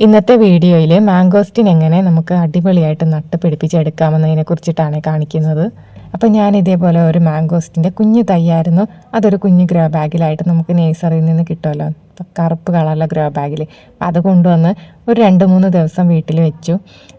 ഇന്നത്തെ വീഡിയോയിൽ മാംഗോസ്റ്റിൻ എങ്ങനെ നമുക്ക് അടിപൊളിയായിട്ട് നട്ട് പിടിപ്പിച്ചെടുക്കാമെന്നതിനെ കുറിച്ചിട്ടാണ് കാണിക്കുന്നത്. അപ്പോൾ ഞാൻ ഇതേപോലെ ഒരു മാംഗോസ്റ്റിൻ്റെ കുഞ്ഞു തൈയായിരുന്നു. അതൊരു കുഞ്ഞു ഗ്രോ ബാഗിലായിട്ട് നമുക്ക് നേഴ്സറിയിൽ നിന്ന് കിട്ടുമല്ലോ, കറുപ്പ് കളറിലെ ഗ്രോ ബാഗിൽ. അത് കൊണ്ടുവന്ന് ഒരു 2-3 ദിവസം വീട്ടിൽ വെച്ചു.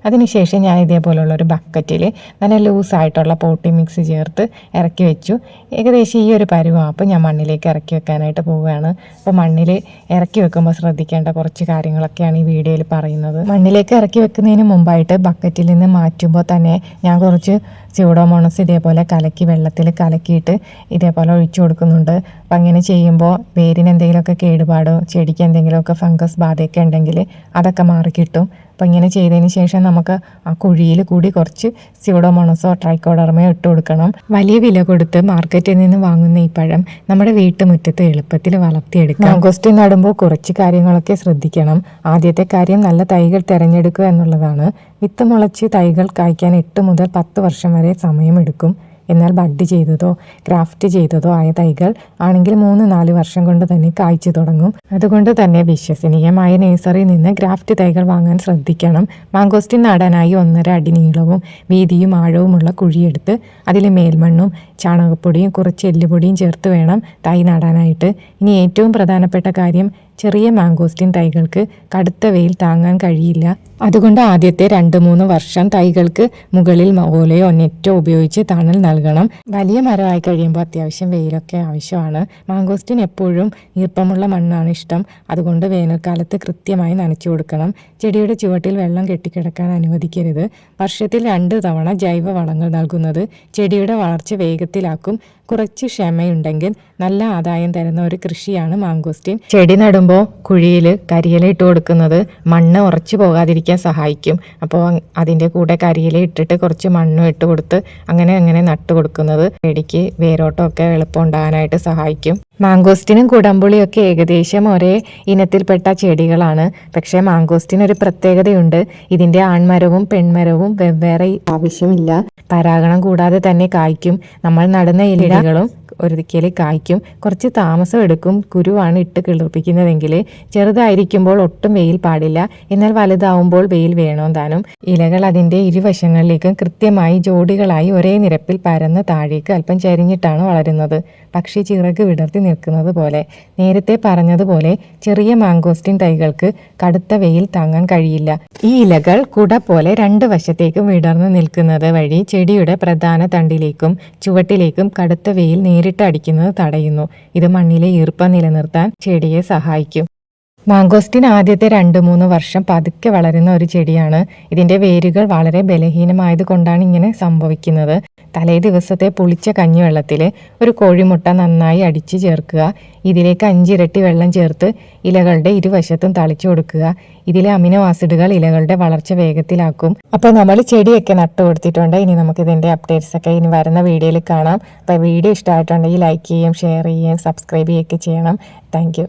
അതിനുശേഷം ഞാൻ ഇതേപോലുള്ളൊരു ബക്കറ്റിൽ നല്ല ലൂസായിട്ടുള്ള പോട്ടി മിക്സ് ചേർത്ത് ഇറക്കി വെച്ചു. ഏകദേശം ഈ ഒരു പരുവം അപ്പോൾ ഞാൻ മണ്ണിലേക്ക് ഇറക്കി വെക്കാനായിട്ട് പോവുകയാണ്. അപ്പോൾ മണ്ണിൽ ഇറക്കി വെക്കുമ്പോൾ ശ്രദ്ധിക്കേണ്ട കുറച്ച് കാര്യങ്ങളൊക്കെയാണ് ഈ വീഡിയോയിൽ പറയുന്നത്. മണ്ണിലേക്ക് ഇറക്കി വെക്കുന്നതിന് മുമ്പായിട്ട് ബക്കറ്റിൽ നിന്ന് മാറ്റുമ്പോൾ തന്നെ ഞാൻ കുറച്ച് സ്യൂഡോമോണസ് ഇതേപോലെ വെള്ളത്തിൽ കലക്കിയിട്ട് ഇതേപോലെ ഒഴിച്ചു കൊടുക്കുന്നുണ്ട്. അപ്പം അങ്ങനെ ചെയ്യുമ്പോൾ വേരിന് എന്തെങ്കിലുമൊക്കെ കേടുപാടോ ചെടിക്ക് എന്തെങ്കിലുമൊക്കെ ഫംഗസ് ബാധയൊക്കെ ഉണ്ടെങ്കിൽ അതൊക്കെ മാറിക്കിട്ടും. അപ്പം ഇങ്ങനെ ചെയ്തതിന് ശേഷം നമുക്ക് ആ കുഴിയിൽ കൂടി കുറച്ച് സ്യൂഡോമോണസോ ട്രൈക്കോഡർമയോ ഇട്ട് കൊടുക്കണം. വലിയ വില കൊടുത്ത് മാർക്കറ്റിൽ നിന്ന് വാങ്ങുന്ന ഈ പഴം നമ്മുടെ വീട്ടുമുറ്റത്ത് എളുപ്പത്തിൽ വളർത്തിയെടുക്കാം. മാംഗോസ്റ്റിൻ നടുമ്പോൾ കുറച്ച് കാര്യങ്ങളൊക്കെ ശ്രദ്ധിക്കണം. ആദ്യത്തെ കാര്യം നല്ല തൈകൾ തിരഞ്ഞെടുക്കുക എന്നുള്ളതാണ്. വിത്ത് മുളച്ച് തൈകൾ കായ്ക്കാൻ 8 മുതൽ 10 വർഷം വരെ സമയമെടുക്കും. എന്നാൽ ബഡ് ചെയ്തതോ ഗ്രാഫ്റ്റ് ചെയ്തതോ ആയ തൈകൾ ആണെങ്കിൽ 3-4 വർഷം കൊണ്ട് തന്നെ കായ്ച്ചു തുടങ്ങും. അതുകൊണ്ട് തന്നെ വിശ്വസനീയമായ നേഴ്സറിയിൽ നിന്ന് ഗ്രാഫ്റ്റ് തൈകൾ വാങ്ങാൻ ശ്രദ്ധിക്കണം. മാംഗോസ്റ്റിൻ നടാനായി 1.5 അടി നീളവും വീതിയും ആഴവുമുള്ള കുഴിയെടുത്ത് അതിൽ മേൽമണ്ണും ചാണകപ്പൊടിയും കുറച്ച് എല്ലുപൊടിയും ചേർത്ത് വേണം തൈ നടാനായിട്ട്. ഇനി ഏറ്റവും പ്രധാനപ്പെട്ട കാര്യം, ചെറിയ മാംഗോസ്റ്റിൻ തൈകൾക്ക് കടുത്ത വെയിൽ താങ്ങാൻ കഴിയില്ല. അതുകൊണ്ട് ആദ്യത്തെ 2-3 വർഷം തൈകൾക്ക് മുകളിൽ ഓലയോ നെറ്റോ ഉപയോഗിച്ച് തണൽ നൽകണം. വലിയ മരമായി കഴിയുമ്പോൾ അത്യാവശ്യം വെയിലൊക്കെ ആവശ്യമാണ്. മാംഗോസ്റ്റിൻ എപ്പോഴും ഈർപ്പമുള്ള മണ്ണാണ് ഇഷ്ടം. അതുകൊണ്ട് വേനൽക്കാലത്ത് കൃത്യമായി നനച്ചു കൊടുക്കണം. ചെടിയുടെ ചുവട്ടിൽ വെള്ളം കെട്ടിക്കിടക്കാൻ അനുവദിക്കരുത്. വർഷത്തിൽ 2 തവണ ജൈവ വളങ്ങൾ നൽകുന്നത് ചെടിയുടെ വളർച്ച വേഗത്തിലാക്കും. കുറച്ച് ക്ഷമയുണ്ടെങ്കിൽ നല്ല ആദായം തരുന്ന ഒരു കൃഷിയാണ് മാംഗോസ്റ്റിൻ. ചെടി നടുമ്പോൾ കുഴിയിൽ കരിയില ഇട്ട് കൊടുക്കുന്നത് മണ്ണ് ഉറച്ചു പോകാതിരിക്കാൻ സഹായിക്കും. അപ്പോൾ അതിൻ്റെ കൂടെ കരിയില ഇട്ടിട്ട് കുറച്ച് മണ്ണും ഇട്ട് കൊടുത്ത് അങ്ങനെ നട്ടു കൊടുക്കുന്നത് ചെടിക്ക് വേരോട്ടമൊക്കെ എളുപ്പം ഉണ്ടാകാനായിട്ട് സഹായിക്കും. മാംഗോസ്റ്റിനും കുടംപുളിയൊക്കെ ഏകദേശം ഒരേ ഇനത്തിൽപ്പെട്ട ചെടികളാണ്. പക്ഷേ മാംഗോസ്റ്റിന് ഒരു പ്രത്യേകതയുണ്ട്. ഇതിൻ്റെ ആൺമരവും പെൺമരവും വെവ്വേറെ ആവശ്യമില്ല. പരാഗണം കൂടാതെ തന്നെ കായ്ക്കും. നമ്മൾ നടുന്ന ഇലകളും ഒരിക്കൽ കായ്ക്കും. കുറച്ച് താമസം എടുക്കും. കുരുവാണ് ഇട്ട് കിളിർപ്പിക്കുന്നതെങ്കിൽ. ചെറുതായിരിക്കുമ്പോൾ ഒട്ടും വെയിൽ പാടില്ല. എന്നാൽ വലുതാവുമ്പോൾ വെയിൽ വേണം താനും. ഇലകൾ അതിൻ്റെ ഇരുവശങ്ങളിലേക്കും കൃത്യമായി ജോഡികളായി ഒരേ നിരപ്പിൽ പരന്ന് താഴേക്ക് അല്പം ചരിഞ്ഞിട്ടാണ് വളരുന്നത്. പക്ഷി ചിറക് വിടർത്തി നിൽക്കുന്നത് പോലെ. നേരത്തെ പറഞ്ഞതുപോലെ ചെറിയ മാംഗോസ്റ്റിൻ തൈകൾക്ക് കടുത്ത വെയിൽ താങ്ങാൻ കഴിയില്ല. ഈ ഇലകൾ കുട പോലെ 2 വശത്തേക്കും വിടർന്നു നിൽക്കുന്നത് വഴി ചെടിയുടെ പ്രധാന തണ്ടിലേക്കും ചുവട്ടിലേക്കും കടുത്ത വെയിൽ നേരിട്ട് അടിക്കുന്നത് തടയുന്നു. ഇത് മണ്ണിലെ ഈർപ്പം നിലനിർത്താൻ ചെടിയെ സഹായിക്കും. മാംഗോസ്റ്റിൻ ആദ്യത്തെ 2-3 വർഷം പതുക്കെ വളരുന്ന ഒരു ചെടിയാണ്. ഇതിൻ്റെ വേരുകൾ വളരെ ബലഹീനമായത് കൊണ്ടാണ് ഇങ്ങനെ സംഭവിക്കുന്നത്. തലേ ദിവസത്തെ പുളിച്ച കഞ്ഞിവെള്ളത്തിൽ ഒരു കോഴിമുട്ട നന്നായി അടിച്ച് ചേർക്കുക. ഇതിലേക്ക് 5 ഇരട്ടി വെള്ളം ചേർത്ത് ഇലകളുടെ ഇരുവശത്തും തളിച്ചു കൊടുക്കുക. ഇതിലെ അമിനോ ആസിഡുകൾ ഇലകളുടെ വളർച്ച വേഗത്തിലാക്കും. അപ്പോൾ നമ്മൾ ചെടിയൊക്കെ നട്ടു കൊടുത്തിട്ടുണ്ട്. ഇനി നമുക്ക് ഇതിൻ്റെ അപ്ഡേറ്റ്സ് ഒക്കെ ഇനി വരുന്ന വീഡിയോയിൽ കാണാം. അപ്പോൾ വീഡിയോ ഇഷ്ടമായിട്ടുണ്ടെങ്കിൽ ലൈക്ക് ചെയ്യുകയും ഷെയർ ചെയ്യുകയും സബ്സ്ക്രൈബ് ചെയ്യുകയൊക്കെ ചെയ്യണം. Thank you.